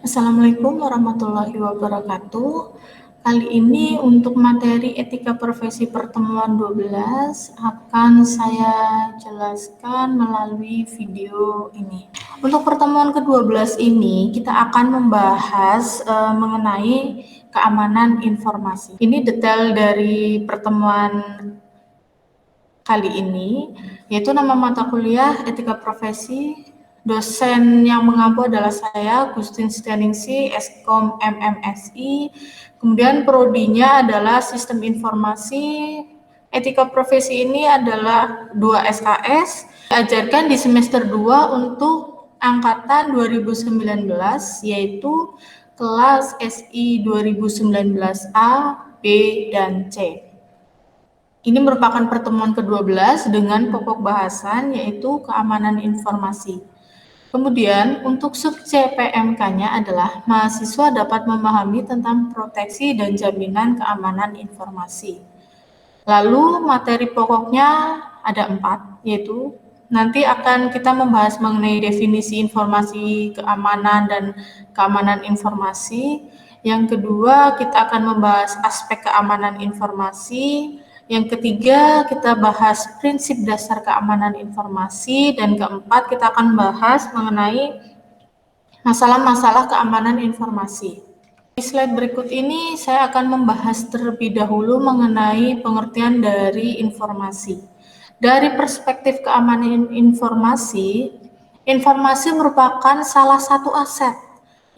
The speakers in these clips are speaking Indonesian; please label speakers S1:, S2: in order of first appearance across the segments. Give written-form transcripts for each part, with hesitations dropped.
S1: Assalamualaikum warahmatullahi wabarakatuh. Kali ini untuk materi etika profesi pertemuan 12 akan saya jelaskan melalui video ini. Untuk pertemuan ke-12 ini kita akan membahas mengenai keamanan informasi. Ini detail dari pertemuan kali ini, yaitu nama mata kuliah etika profesi. Dosen yang mengampu adalah saya, Gustin Setianingsih, Eskom MMSI. Kemudian prodinya adalah Sistem Informasi. Etika profesi ini adalah 2 SKS, diajarkan di semester 2 untuk angkatan 2019, yaitu kelas SI 2019A, B, dan C. Ini merupakan pertemuan ke-12 dengan pokok bahasan yaitu keamanan informasi. Kemudian untuk sub CPMK-nya adalah mahasiswa dapat memahami tentang proteksi dan jaminan keamanan informasi. Lalu materi pokoknya ada 4, yaitu nanti akan kita membahas mengenai definisi informasi keamanan dan keamanan informasi. Yang kedua, kita akan membahas aspek keamanan informasi. Yang ketiga, kita bahas prinsip dasar keamanan informasi. Dan keempat, kita akan bahas mengenai masalah-masalah keamanan informasi. Di slide berikut ini, saya akan membahas terlebih dahulu mengenai pengertian dari informasi. Dari perspektif keamanan informasi, informasi merupakan salah satu aset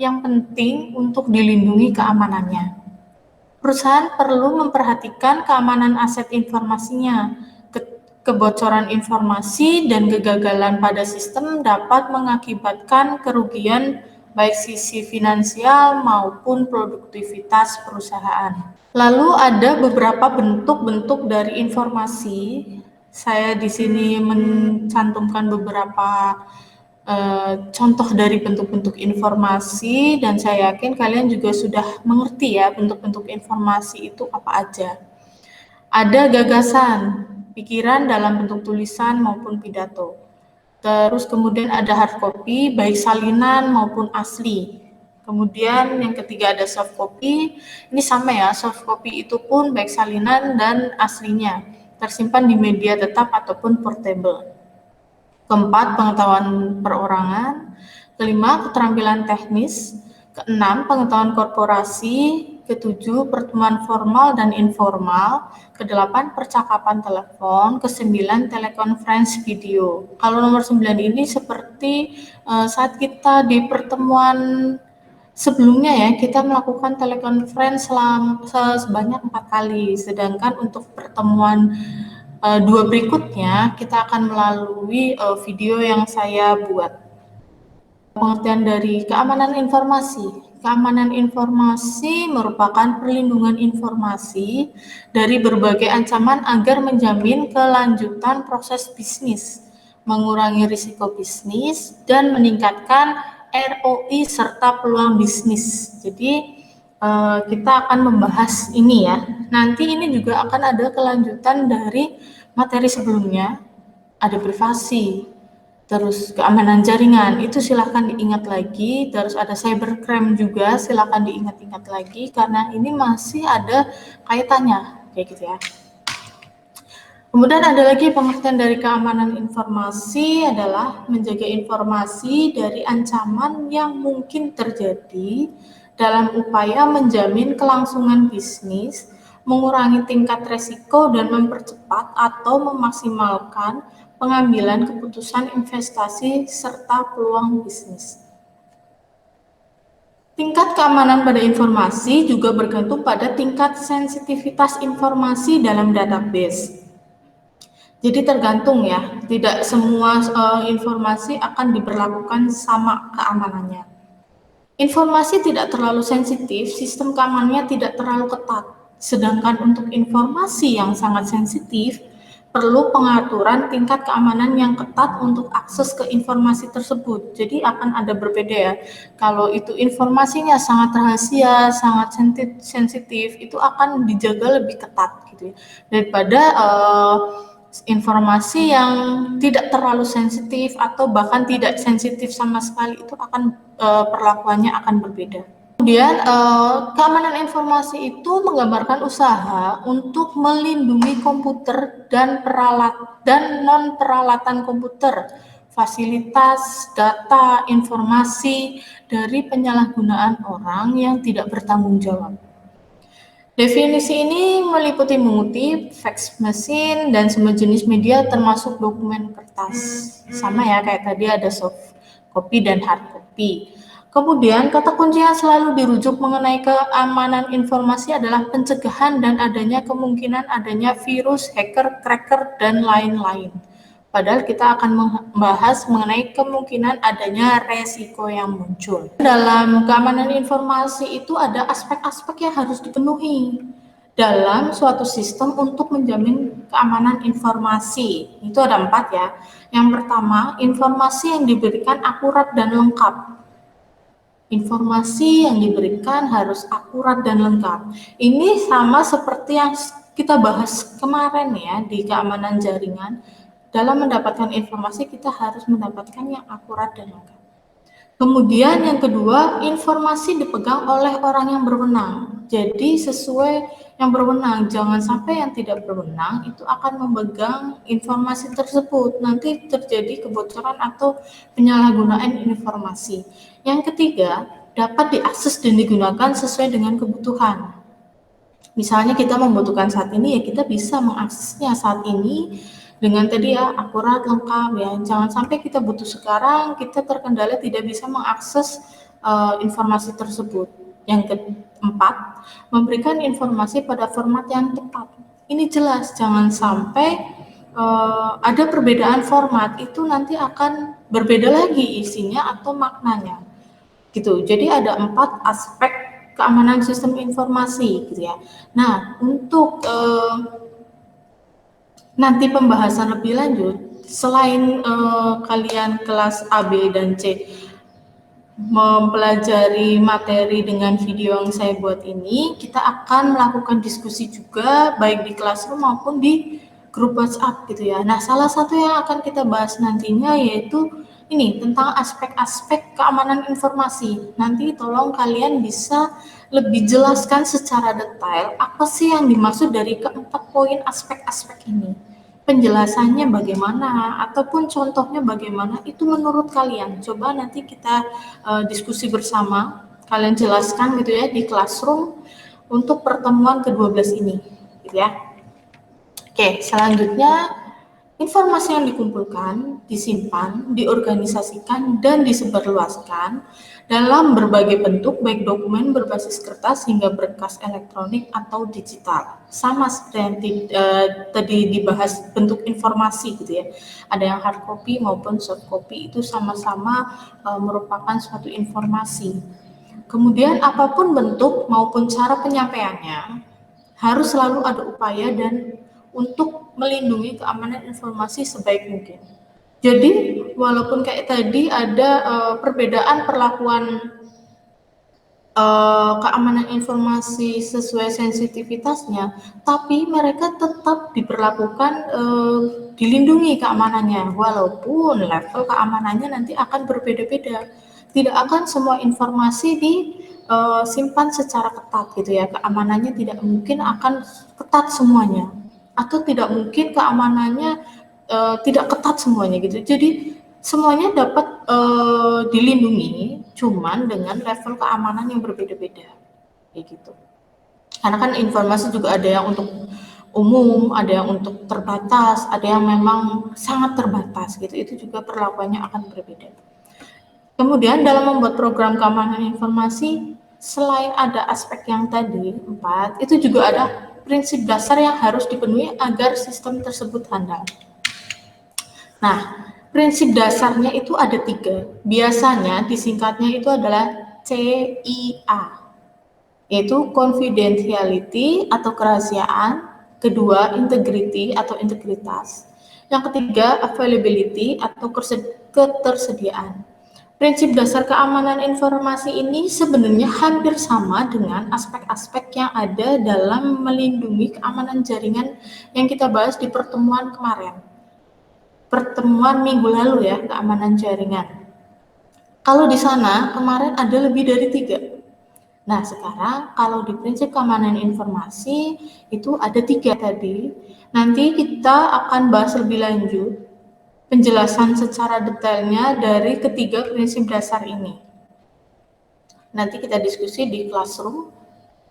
S1: yang penting untuk dilindungi keamanannya. Perusahaan perlu memperhatikan keamanan aset informasinya. Kebocoran informasi dan kegagalan pada sistem dapat mengakibatkan kerugian baik sisi finansial maupun produktivitas perusahaan. Lalu ada beberapa bentuk-bentuk dari informasi. Saya di sini mencantumkan beberapa contoh dari bentuk-bentuk informasi, dan saya yakin kalian juga sudah mengerti ya bentuk-bentuk informasi itu apa aja. Ada gagasan, pikiran dalam bentuk tulisan maupun pidato. Terus kemudian ada hard copy, baik salinan maupun asli. Kemudian yang ketiga ada soft copy, ini sama ya, soft copy itu pun baik salinan dan aslinya, tersimpan di media tetap ataupun portable. Keempat, pengetahuan perorangan. Kelima, keterampilan teknis. Keenam, pengetahuan korporasi. Ketujuh, pertemuan formal dan informal. Kedelapan, percakapan telepon. Kesembilan, telekonferensi video. Kalau nomor 9 ini seperti saat kita di pertemuan sebelumnya ya, kita melakukan telekonferensi sebanyak 4 kali. Sedangkan untuk pertemuan 2 berikutnya kita akan melalui video yang saya buat. Pengertian dari keamanan informasi. Keamanan informasi merupakan perlindungan informasi dari berbagai ancaman agar menjamin kelanjutan proses bisnis, mengurangi risiko bisnis, dan meningkatkan ROI serta peluang bisnis. Jadi kita akan membahas ini ya. Nanti ini juga akan ada kelanjutan dari materi sebelumnya, ada privasi, terus keamanan jaringan, itu silahkan diingat lagi, terus ada cybercrime juga, silahkan diingat-ingat lagi, karena ini masih ada kaitannya, kayak gitu ya. Kemudian ada lagi pengertian dari keamanan informasi adalah menjaga informasi dari ancaman yang mungkin terjadi dalam upaya menjamin kelangsungan bisnis, mengurangi tingkat resiko, dan mempercepat atau memaksimalkan pengambilan keputusan investasi serta peluang bisnis. Tingkat keamanan pada informasi juga bergantung pada tingkat sensitivitas informasi dalam database. Jadi tergantung ya, tidak semua informasi akan diberlakukan sama keamanannya. Informasi tidak terlalu sensitif, sistem keamanannya tidak terlalu ketat. Sedangkan untuk informasi yang sangat sensitif, perlu pengaturan tingkat keamanan yang ketat untuk akses ke informasi tersebut. Jadi akan ada berbeda ya. Kalau itu informasinya sangat rahasia, sangat sensitif, itu akan dijaga lebih ketat gitu ya. Daripada informasi yang tidak terlalu sensitif atau bahkan tidak sensitif sama sekali itu akan perlakuannya akan berbeda. Kemudian keamanan informasi itu menggambarkan usaha untuk melindungi komputer dan non peralatan komputer, fasilitas, data, informasi dari penyalahgunaan orang yang tidak bertanggung jawab. Definisi ini meliputi mengutip, fax machine, dan semua jenis media termasuk dokumen kertas. Sama ya, kayak tadi ada soft copy dan hard copy. Kemudian, kata kunci yang selalu dirujuk mengenai keamanan informasi adalah pencegahan dan adanya kemungkinan adanya virus, hacker, cracker, dan lain-lain. Padahal kita akan membahas mengenai kemungkinan adanya resiko yang muncul. Dalam keamanan informasi itu ada aspek-aspek yang harus dipenuhi dalam suatu sistem untuk menjamin keamanan informasi. Itu ada 4 ya. Yang pertama, informasi yang diberikan akurat dan lengkap. Informasi yang diberikan harus akurat dan lengkap. Ini sama seperti yang kita bahas kemarin ya di keamanan jaringan. Dalam mendapatkan informasi kita harus mendapatkan yang akurat dan lengkap. Kemudian yang kedua, informasi dipegang oleh orang yang berwenang. Jadi sesuai yang berwenang, jangan sampai yang tidak berwenang itu akan memegang informasi tersebut. Nanti terjadi kebocoran atau penyalahgunaan informasi. Yang ketiga, dapat diakses dan digunakan sesuai dengan kebutuhan. Misalnya kita membutuhkan saat ini, ya kita bisa mengaksesnya saat ini dengan tadi ya akurat, lengkap ya. Jangan sampai kita butuh sekarang, kita terkendala tidak bisa mengakses informasi tersebut. Yang keempat, memberikan informasi pada format yang tepat. Ini jelas, jangan sampai ada perbedaan format, itu nanti akan berbeda lagi isinya atau maknanya. Gitu. Jadi ada 4 aspek keamanan sistem informasi gitu ya. Nah, untuk nanti pembahasan lebih lanjut, selain kalian kelas A, B, dan C mempelajari materi dengan video yang saya buat ini, kita akan melakukan diskusi juga baik di Classroom maupun di grup WhatsApp gitu ya. Nah, salah satu yang akan kita bahas nantinya yaitu ini tentang aspek-aspek keamanan informasi. Nanti tolong kalian bisa lebih jelaskan secara detail apa sih yang dimaksud dari keempat poin aspek-aspek ini. Penjelasannya bagaimana ataupun contohnya bagaimana itu menurut kalian. Coba nanti kita diskusi bersama, kalian jelaskan gitu ya di Classroom untuk pertemuan ke-12 ini gitu ya. Oke, selanjutnya informasi yang dikumpulkan, disimpan, diorganisasikan, dan disebarluaskan dalam berbagai bentuk, baik dokumen berbasis kertas hingga berkas elektronik atau digital. Sama seperti yang tadi dibahas bentuk informasi gitu ya. Ada yang hard copy maupun soft copy, itu sama-sama merupakan suatu informasi. Kemudian apapun bentuk maupun cara penyampaiannya, harus selalu ada upaya dan untuk melindungi keamanan informasi sebaik mungkin. Jadi walaupun kayak tadi ada perbedaan perlakuan keamanan informasi sesuai sensitivitasnya, tapi mereka tetap diperlakukan dilindungi keamanannya, walaupun level keamanannya nanti akan berbeda-beda. Tidak akan semua informasi disimpan secara ketat gitu ya, keamanannya tidak mungkin akan ketat semuanya, atau tidak mungkin keamanannya tidak ketat semuanya gitu. Jadi semuanya dapat dilindungi, cuman dengan level keamanan yang berbeda-beda, kayak gitu. Karena kan informasi juga ada yang untuk umum, ada yang untuk terbatas, ada yang memang sangat terbatas gitu. Itu juga perlakuannya akan berbeda. Kemudian dalam membuat program keamanan informasi, selain ada aspek yang tadi 4, itu juga ada prinsip dasar yang harus dipenuhi agar sistem tersebut handal. Nah, prinsip dasarnya itu ada 3. Biasanya disingkatnya itu adalah CIA, yaitu confidentiality atau kerahasiaan, kedua integrity atau integritas, yang ketiga availability atau ketersediaan. Prinsip dasar keamanan informasi ini sebenarnya hampir sama dengan aspek-aspek yang ada dalam melindungi keamanan jaringan yang kita bahas di pertemuan kemarin. Pertemuan minggu lalu ya, keamanan jaringan. Kalau di sana kemarin ada lebih dari 3. Nah, sekarang kalau di prinsip keamanan informasi itu ada 3 tadi. Nanti kita akan bahas lebih lanjut penjelasan secara detailnya dari ketiga prinsip dasar ini. Nanti kita diskusi di classroom.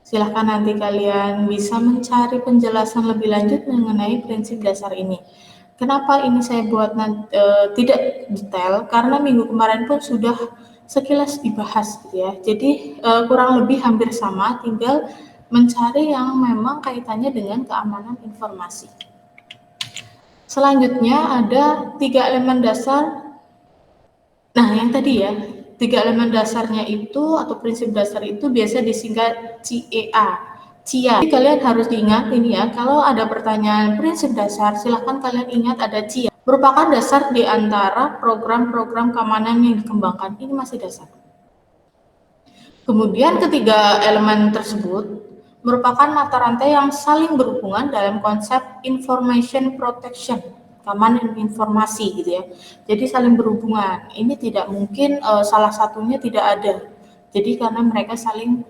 S1: Silahkan nanti kalian bisa mencari penjelasan lebih lanjut mengenai prinsip dasar ini. Kenapa ini saya buat tidak detail? Karena minggu kemarin pun sudah sekilas dibahas gitu ya. Jadi kurang lebih hampir sama, tinggal mencari yang memang kaitannya dengan keamanan informasi. Selanjutnya ada 3 elemen dasar. Nah, yang tadi ya, 3 elemen dasarnya itu atau prinsip dasar itu biasa disingkat CIA. CIA. Jadi kalian harus diingat ini ya, kalau ada pertanyaan prinsip dasar, silahkan kalian ingat ada CIA. Merupakan dasar di antara program-program keamanan yang dikembangkan. Ini masih dasar. Kemudian ketiga elemen tersebut merupakan mata rantai yang saling berhubungan dalam konsep information protection, keamanan informasi gitu ya. Jadi saling berhubungan. Ini tidak mungkin salah satunya tidak ada. Jadi karena mereka saling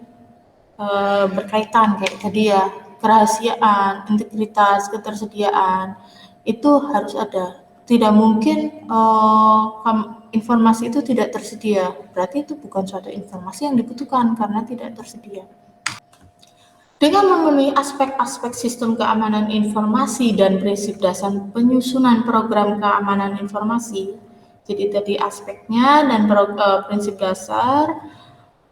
S1: berkaitan kayak tadi ya, kerahasiaan, integritas, ketersediaan itu harus ada. Tidak mungkin informasi itu tidak tersedia, berarti itu bukan suatu informasi yang dibutuhkan karena tidak tersedia. Dengan memenuhi aspek-aspek sistem keamanan informasi dan prinsip dasar penyusunan program keamanan informasi, jadi tadi aspeknya dan prinsip dasar,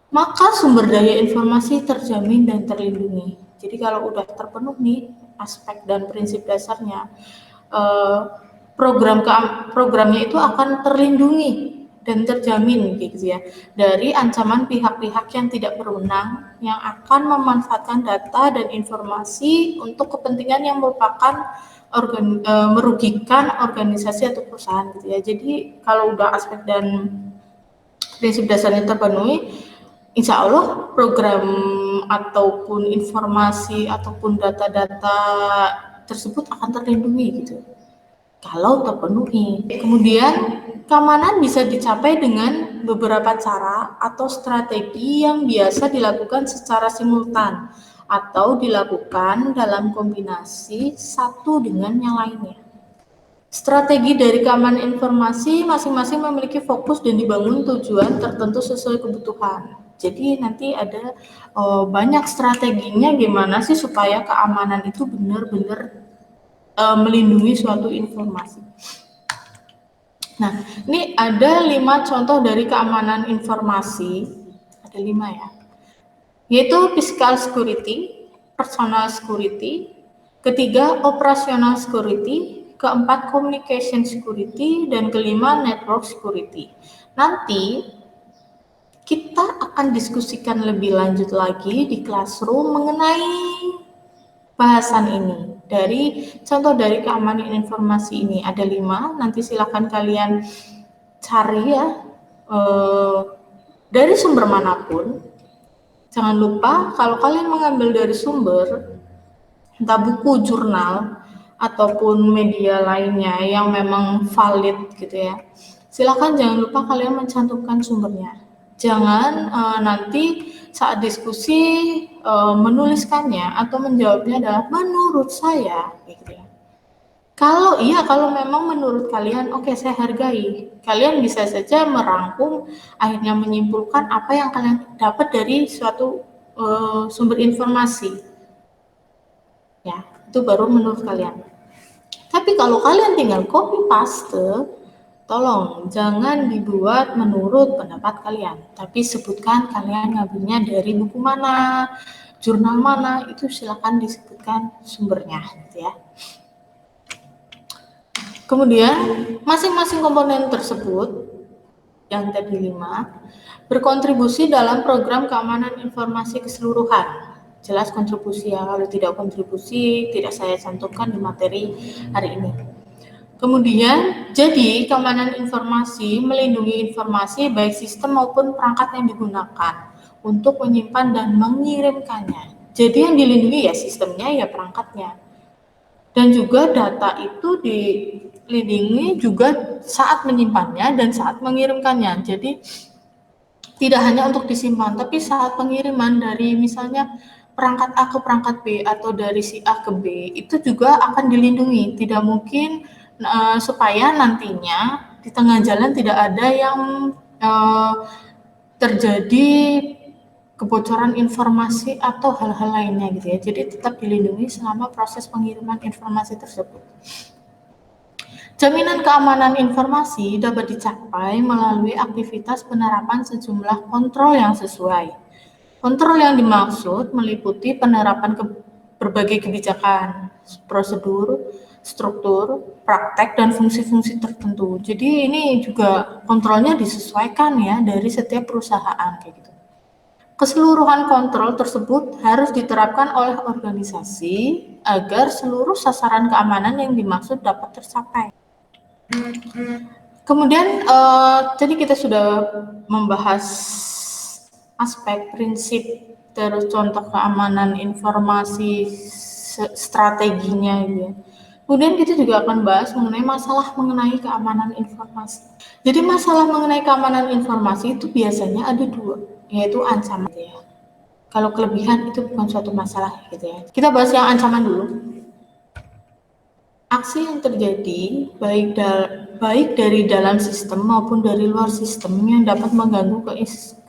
S1: maka sumber daya informasi terjamin dan terlindungi. Jadi kalau udah terpenuhi aspek dan prinsip dasarnya, programnya itu akan terlindungi dan terjamin gitu ya dari ancaman pihak-pihak yang tidak berwenang yang akan memanfaatkan data dan informasi untuk kepentingan yang merupakan merugikan organisasi atau perusahaan gitu ya. Jadi kalau udah aspek dan prinsip dasarnya terpenuhi, insya Allah program ataupun informasi ataupun data-data tersebut akan terlindungi gitu kalau terpenuhi. Kemudian keamanan bisa dicapai dengan beberapa cara atau strategi yang biasa dilakukan secara simultan atau dilakukan dalam kombinasi satu dengan yang lainnya. Strategi dari keamanan informasi masing-masing memiliki fokus dan dibangun tujuan tertentu sesuai kebutuhan. Jadi nanti ada banyak strateginya gimana sih supaya keamanan itu benar-benar melindungi suatu informasi. Nah, ini ada 5 contoh dari keamanan informasi. Ada 5 ya. Yaitu physical security, personal security, ketiga operational security, keempat communication security, dan kelima network security. Nanti kita akan diskusikan lebih lanjut lagi di classroom mengenai bahasan ini. Dari contoh dari keamanan informasi ini ada 5, nanti silakan kalian cari ya dari sumber manapun. Jangan lupa kalau kalian mengambil dari sumber entah buku, jurnal ataupun media lainnya yang memang valid gitu ya, silakan jangan lupa kalian mencantumkan sumbernya. Jangan nanti saat diskusi menuliskannya atau menjawabnya adalah menurut saya gitu ya. Kalau memang menurut kalian oke, saya hargai. Kalian bisa saja merangkum akhirnya menyimpulkan apa yang kalian dapat dari suatu sumber informasi. Ya, itu baru menurut kalian. Tapi kalau kalian tinggal copy paste, tolong jangan dibuat menurut pendapat kalian, tapi sebutkan kalian ngambilnya dari buku mana, jurnal mana, itu silakan disebutkan sumbernya gitu ya. Kemudian masing-masing komponen tersebut yang tadi 5 berkontribusi dalam program keamanan informasi keseluruhan. Jelas kontribusi ya, kalau tidak kontribusi tidak saya cantumkan di materi hari ini. Kemudian, jadi keamanan informasi melindungi informasi baik sistem maupun perangkat yang digunakan untuk menyimpan dan mengirimkannya. Jadi yang dilindungi ya sistemnya, ya perangkatnya. Dan juga data itu dilindungi juga saat menyimpannya dan saat mengirimkannya. Jadi tidak hanya untuk disimpan, tapi saat pengiriman dari misalnya perangkat A ke perangkat B atau dari si A ke B itu juga akan dilindungi. Tidak mungkin supaya nantinya di tengah jalan tidak ada yang terjadi kebocoran informasi atau hal-hal lainnya gitu ya. Jadi tetap dilindungi selama proses pengiriman informasi tersebut. Jaminan keamanan informasi dapat dicapai melalui aktivitas penerapan sejumlah kontrol yang sesuai. Kontrol yang dimaksud meliputi penerapan berbagai kebijakan, prosedur, struktur, praktek, dan fungsi-fungsi tertentu. Jadi ini juga kontrolnya disesuaikan ya dari setiap perusahaan kayak gitu. Keseluruhan kontrol tersebut harus diterapkan oleh organisasi agar seluruh sasaran keamanan yang dimaksud dapat tercapai. Kemudian tadi kita sudah membahas aspek prinsip terus contoh keamanan informasi strateginya gitu ya. Kemudian kita juga akan bahas mengenai masalah mengenai keamanan informasi. Jadi masalah mengenai keamanan informasi itu biasanya ada dua, yaitu ancaman gitu ya. Kalau kelebihan itu bukan suatu masalah gitu ya. Kita bahas yang ancaman dulu. Aksi yang terjadi baik dari dalam sistem maupun dari luar sistem yang dapat mengganggu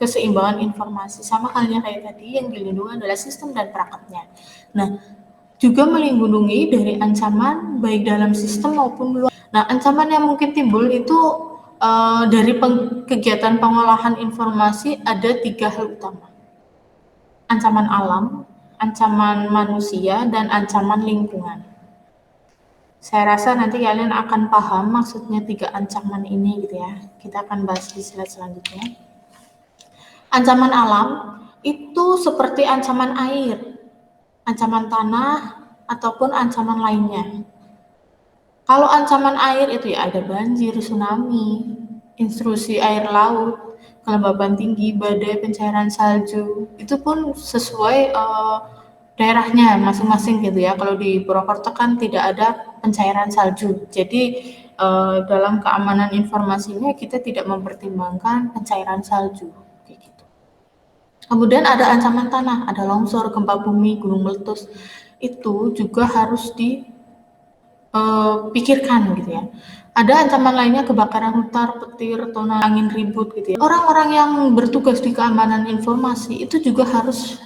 S1: keseimbangan informasi, sama halnya kayak tadi yang dilindungi adalah sistem dan perangkatnya. Nah, juga melindungi dari ancaman baik dalam sistem maupun luar. Nah, ancaman yang mungkin timbul itu dari kegiatan pengolahan informasi ada 3 hal utama. Ancaman alam, ancaman manusia, dan ancaman lingkungan. Saya rasa nanti kalian akan paham maksudnya 3 ancaman ini gitu ya. Kita akan bahas di slide selanjutnya. Ancaman alam itu seperti ancaman air, ancaman tanah, ataupun ancaman lainnya. Kalau ancaman air itu ya ada banjir, tsunami, intrusi air laut, kelembaban tinggi, badai, pencairan salju. Itu pun sesuai daerahnya masing-masing gitu ya. Kalau di Purwokerto kan tidak ada pencairan salju. Jadi dalam keamanan informasinya kita tidak mempertimbangkan pencairan salju kayak gitu. Kemudian ada ancaman tanah, ada longsor, gempa bumi, gunung meletus. Itu juga harus dipikirkan gitu ya. Ada ancaman lainnya kebakaran hutan, petir, angin ribut gitu ya. Orang-orang yang bertugas di keamanan informasi itu juga harus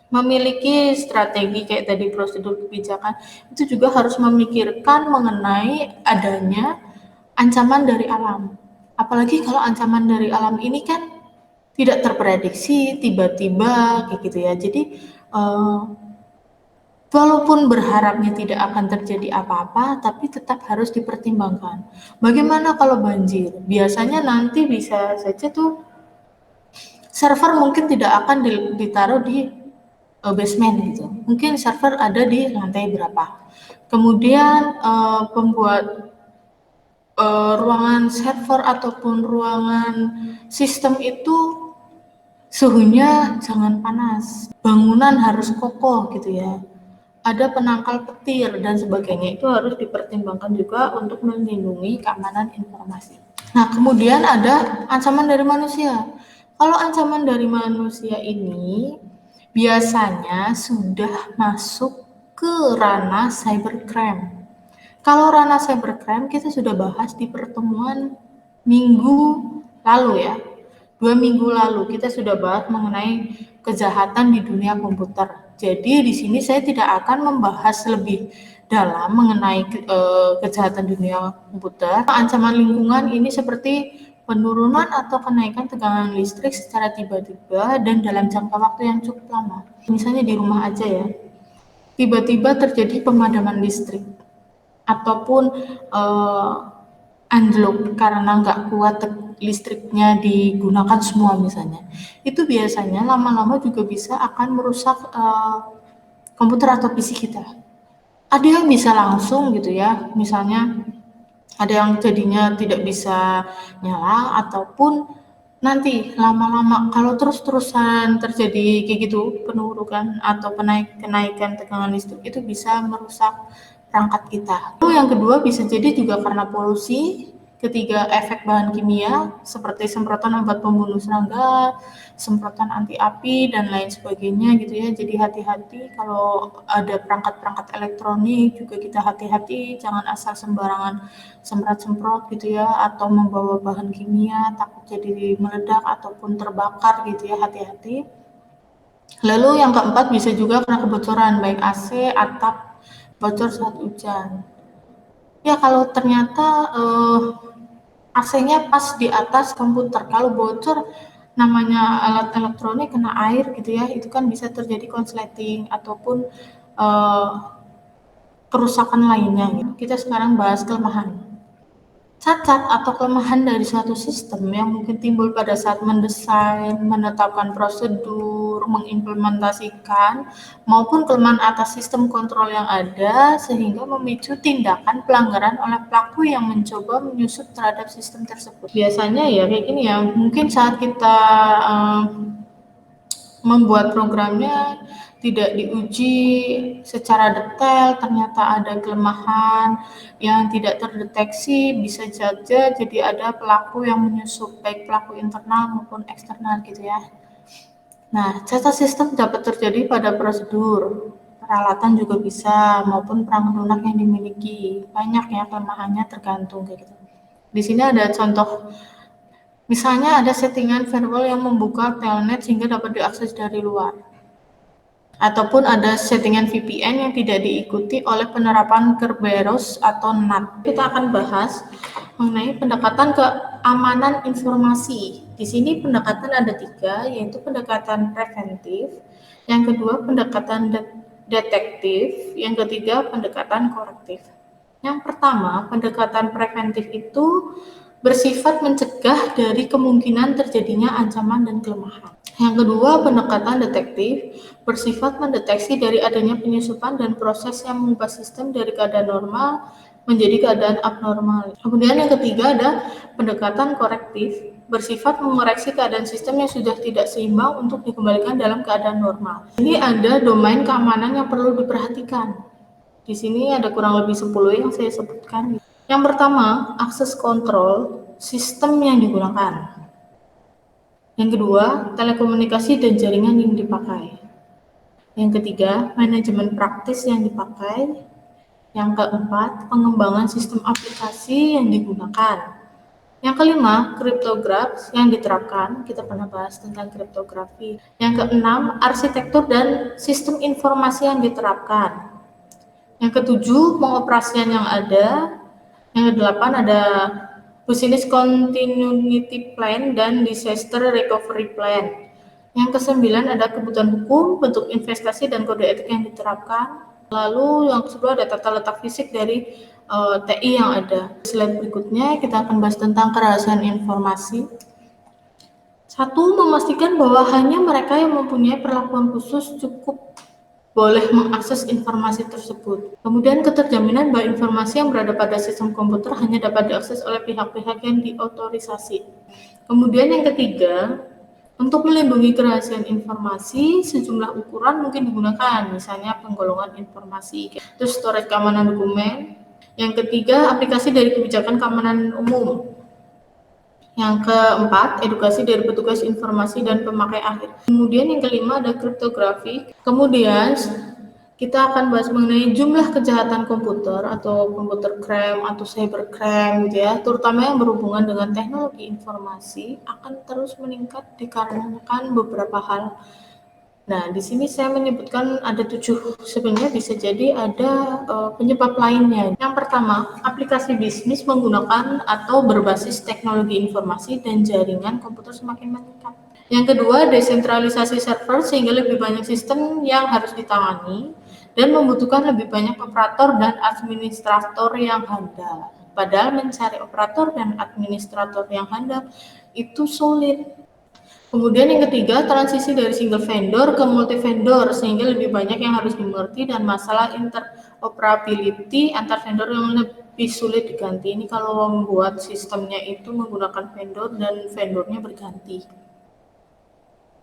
S1: memiliki strategi kayak tadi prosedur kebijakan, itu juga harus memikirkan mengenai adanya ancaman dari alam. Apalagi kalau ancaman dari alam ini kan tidak terprediksi, tiba-tiba kayak gitu ya. Jadi walaupun berharapnya tidak akan terjadi apa-apa, tapi tetap harus dipertimbangkan. Bagaimana kalau banjir? Biasanya nanti bisa saja tuh server mungkin tidak akan ditaruh di basement gitu. Mungkin server ada di lantai berapa. Kemudian pembuat ruangan server ataupun ruangan sistem itu suhunya jangan panas. Bangunan harus kokoh gitu ya. Ada penangkal petir dan sebagainya, itu harus dipertimbangkan juga untuk melindungi keamanan informasi. Nah, kemudian ada ancaman dari manusia. Kalau ancaman dari manusia ini biasanya sudah masuk ke ranah cybercrime. Kalau ranah cybercrime kita sudah bahas di pertemuan minggu lalu ya. 2 minggu lalu kita sudah bahas mengenai kejahatan di dunia komputer. Jadi di sini saya tidak akan membahas lebih dalam mengenai kejahatan dunia komputer. Ancaman lingkungan ini seperti penurunan atau kenaikan tegangan listrik secara tiba-tiba dan dalam jangka waktu yang cukup lama. Misalnya di rumah aja ya, tiba-tiba terjadi pemadaman listrik ataupun anjlok karena nggak kuat listriknya digunakan semua misalnya. Itu biasanya lama-lama juga bisa akan merusak komputer atau PC kita. Ada yang bisa langsung gitu ya, misalnya ada yang jadinya tidak bisa nyala, ataupun nanti lama-lama kalau terus-terusan terjadi kayak gitu penurunan atau kenaikan tegangan listrik, itu bisa merusak perangkat kita. Lalu yang kedua bisa jadi juga karena polusi. Ketiga, efek bahan kimia seperti semprotan obat pembunuh serangga, semprotan anti api dan lain sebagainya gitu ya. Jadi hati-hati kalau ada perangkat-perangkat elektronik, juga kita hati-hati, jangan asal sembarangan semprot-semprot gitu ya, atau membawa bahan kimia takut jadi meledak ataupun terbakar gitu ya, hati-hati. Lalu yang keempat bisa juga karena kebocoran baik AC, atap bocor saat hujan. Ya kalau ternyata AC-nya pas di atas komputer, kalau bocor namanya alat elektronik kena air gitu ya, itu kan bisa terjadi konsleting ataupun eh, kerusakan lainnya gitu. Kita sekarang bahas kelemahan. Cacat atau kelemahan dari suatu sistem yang mungkin timbul pada saat mendesain, menetapkan prosedur, mengimplementasikan, maupun kelemahan atas sistem kontrol yang ada sehingga memicu tindakan pelanggaran oleh pelaku yang mencoba menyusup terhadap sistem tersebut. Biasanya ya kayak gini ya, mungkin saat kita membuat programnya tidak diuji secara detail, ternyata ada kelemahan yang tidak terdeteksi, bisa saja jadi ada pelaku yang menyusup, baik pelaku internal maupun eksternal gitu ya. Nah, cacat sistem dapat terjadi pada prosedur, peralatan juga bisa, maupun perangkat lunak yang dimiliki. Banyak ya kelemahannya, tergantung kayak gitu. Di sini ada contoh, misalnya ada settingan firewall yang membuka telnet sehingga dapat diakses dari luar. Ataupun ada settingan VPN yang tidak diikuti oleh penerapan Kerberos atau NAT. Kita akan bahas mengenai pendekatan keamanan informasi. Di sini pendekatan ada 3, yaitu pendekatan preventif, yang kedua pendekatan detektif, yang ketiga pendekatan korektif. Yang pertama, pendekatan preventif itu bersifat mencegah dari kemungkinan terjadinya ancaman dan kelemahan. Yang kedua, pendekatan detektif bersifat mendeteksi dari adanya penyusupan dan proses yang mengubah sistem dari keadaan normal menjadi keadaan abnormal. Kemudian yang ketiga ada pendekatan korektif, bersifat mengoreksi keadaan sistem yang sudah tidak seimbang untuk dikembalikan dalam keadaan normal. Ini ada domain keamanan yang perlu diperhatikan. Di sini ada kurang lebih 10 yang saya sebutkan. Yang pertama, akses kontrol sistem yang digunakan. Yang kedua, telekomunikasi dan jaringan yang dipakai. Yang ketiga, manajemen praktis yang dipakai. Yang keempat, pengembangan sistem aplikasi yang digunakan. Yang kelima, kriptografi yang diterapkan. Kita pernah bahas tentang kriptografi. Yang keenam, arsitektur dan sistem informasi yang diterapkan. Yang ketujuh, pengoperasian yang ada. Yang kedelapan ada business continuity plan dan disaster recovery plan. Yang kesembilan ada kebutuhan hukum, bentuk investasi dan kode etik yang diterapkan. Lalu yang ke-10 ada tata letak fisik dari TI yang ada. Slide berikutnya kita akan bahas tentang kerahasiaan informasi. Satu, memastikan bahwa hanya mereka yang mempunyai perlakuan khusus cukup boleh mengakses informasi tersebut. Kemudian keterjaminan bahwa informasi yang berada pada sistem komputer hanya dapat diakses oleh pihak-pihak yang diotorisasi. Kemudian yang ketiga, untuk melindungi kerahasiaan informasi, sejumlah ukuran mungkin digunakan, misalnya penggolongan informasi, terus storage keamanan dokumen. Yang ketiga, aplikasi dari kebijakan keamanan umum. Yang keempat, edukasi dari petugas informasi dan pemakai akhir. Kemudian yang kelima ada kriptografi. Kemudian kita akan bahas mengenai jumlah kejahatan komputer atau komputer crime atau cyber crime gitu ya, terutama yang berhubungan dengan teknologi informasi akan terus meningkat dikarenakan beberapa hal. Nah, di sini saya menyebutkan ada 7, sebenarnya bisa jadi ada penyebab lainnya. Yang pertama, aplikasi bisnis menggunakan atau berbasis teknologi informasi dan jaringan komputer semakin meningkat. Yang kedua, desentralisasi server sehingga lebih banyak sistem yang harus ditangani dan membutuhkan lebih banyak operator dan administrator yang handal. Padahal mencari operator dan administrator yang handal itu sulit. Kemudian yang ketiga, transisi dari single vendor ke multi vendor, sehingga lebih banyak yang harus dimengerti dan masalah interoperability antar vendor yang lebih sulit diganti. Ini kalau membuat sistemnya itu menggunakan vendor dan vendornya berganti.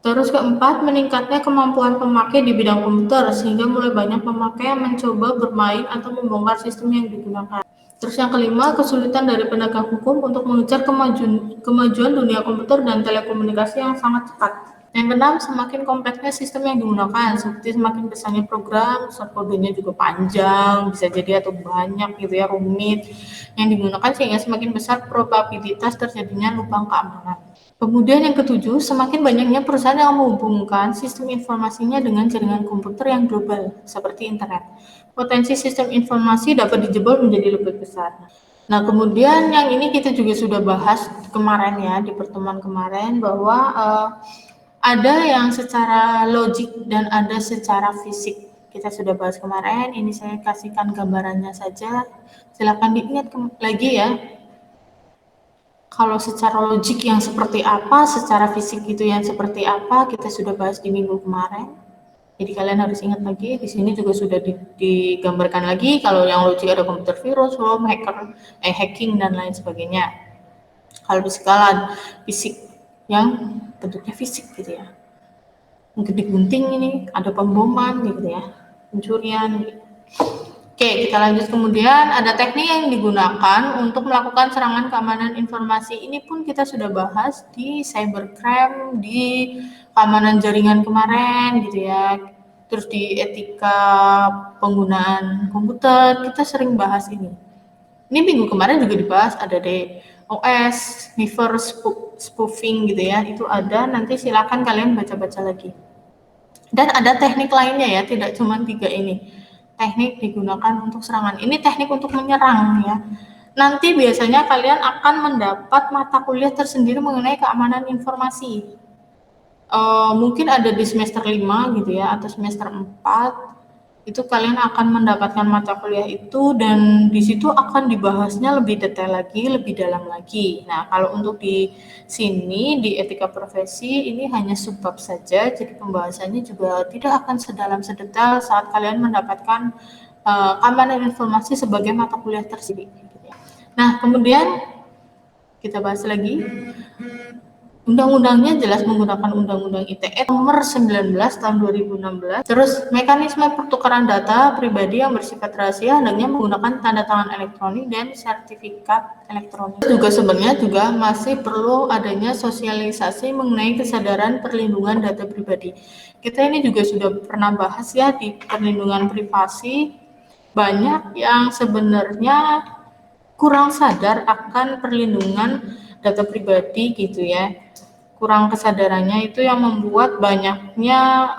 S1: Terus keempat, meningkatnya kemampuan pemakai di bidang komputer, sehingga mulai banyak pemakai yang mencoba bermain atau membongkar sistem yang digunakan. Terus yang kelima, kesulitan dari penegak hukum untuk mengejar kemajuan dunia komputer dan telekomunikasi yang sangat cepat. Yang keenam, semakin kompleksnya sistem yang digunakan, seperti semakin besarnya program, kodenya juga panjang, bisa jadi atau banyak gitu ya, rumit yang digunakan, sehingga semakin besar probabilitas terjadinya lubang keamanan. Kemudian yang ketujuh, semakin banyaknya perusahaan yang menghubungkan sistem informasinya dengan jaringan komputer yang global, seperti internet. Potensi sistem informasi dapat dijebol menjadi lebih besar. Nah, kemudian yang ini kita juga sudah bahas kemarin ya, di pertemuan kemarin, bahwa ada yang secara logik dan ada secara fisik. Kita sudah bahas kemarin, ini saya kasihkan gambarannya saja. Silakan diingat lagi ya. Kalau secara logik yang seperti apa, secara fisik itu yang seperti apa, kita sudah bahas di minggu kemarin. Jadi kalian harus ingat lagi, di sini juga sudah digambarkan lagi kalau yang logik ada komputer virus, ROM, hacking dan lain sebagainya. Kalau di skala fisik yang bentuknya fisik gitu ya. Mungkin digunting ini, ada pemboman gitu ya, pencurian gitu. Oke, kita lanjut. Kemudian ada teknik yang digunakan untuk melakukan serangan keamanan informasi. Ini pun kita sudah bahas di cybercrime, di keamanan jaringan kemarin gitu ya. Terus di etika penggunaan komputer, kita sering bahas ini. Ini minggu kemarin juga dibahas, ada DOS, reverse spoofing gitu ya. Itu ada, nanti silakan kalian baca-baca lagi. Dan ada teknik lainnya ya, tidak cuma 3 ini. Teknik digunakan untuk serangan. Ini teknik untuk menyerang ya. Nanti biasanya kalian akan mendapat mata kuliah tersendiri mengenai keamanan informasi. Mungkin ada di semester 5 gitu ya, atau semester 4. Itu kalian akan mendapatkan mata kuliah itu dan di situ akan dibahasnya lebih detail lagi, lebih dalam lagi. Nah, kalau untuk di sini di etika profesi ini hanya subbab saja, jadi pembahasannya juga tidak akan sedetail saat kalian mendapatkan keamanan informasi sebagai mata kuliah tersendiri. Nah, kemudian kita bahas lagi. Undang-undangnya jelas menggunakan Undang-Undang ITE nomor 19 tahun 2016. Terus mekanisme pertukaran data pribadi yang bersifat rahasia hendaknya menggunakan tanda tangan elektronik dan sertifikat elektronik. Juga sebenarnya juga masih perlu adanya sosialisasi mengenai kesadaran perlindungan data pribadi. Kita ini juga sudah pernah bahas ya di perlindungan privasi, banyak yang sebenarnya kurang sadar akan perlindungan data pribadi gitu ya. Kurang kesadarannya itu yang membuat banyaknya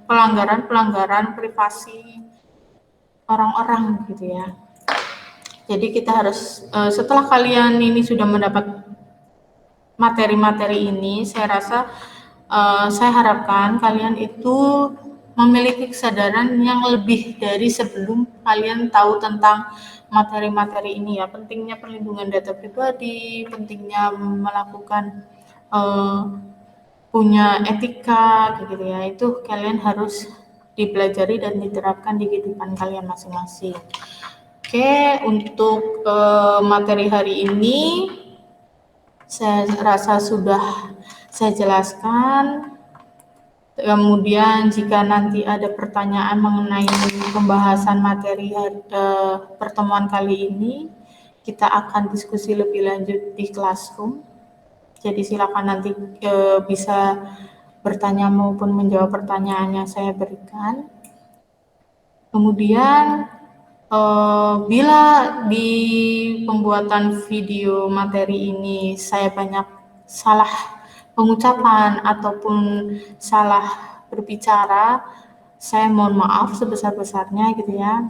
S1: pelanggaran privasi orang-orang gitu ya. Jadi kita harus setelah kalian ini sudah mendapat materi-materi ini, saya rasa saya harapkan kalian itu memiliki kesadaran yang lebih dari sebelum kalian tahu tentang materi-materi ini ya. Pentingnya perlindungan data pribadi, pentingnya melakukan punya etika gitu ya, itu kalian harus dipelajari dan diterapkan di kehidupan kalian masing-masing. Oke, untuk materi hari ini saya rasa sudah saya jelaskan. Kemudian jika nanti ada pertanyaan mengenai pembahasan materi pertemuan kali ini, kita akan diskusi lebih lanjut di classroom. Jadi silakan nanti bisa bertanya maupun menjawab pertanyaan yang saya berikan. Kemudian bila di pembuatan video materi ini saya banyak salah pengucapan ataupun salah berbicara, saya mohon maaf sebesar-besarnya gitu ya.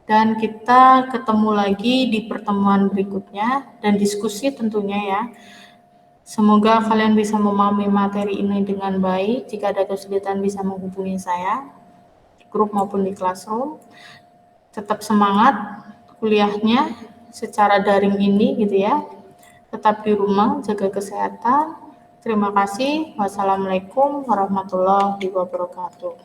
S1: Dan kita ketemu lagi di pertemuan berikutnya dan diskusi tentunya ya. Semoga kalian bisa memahami materi ini dengan baik. Jika ada kesulitan bisa menghubungi saya, di grup maupun di classroom. Tetap semangat kuliahnya secara daring ini gitu ya. Tetap di rumah, jaga kesehatan. Terima kasih. Wassalamualaikum warahmatullahi wabarakatuh.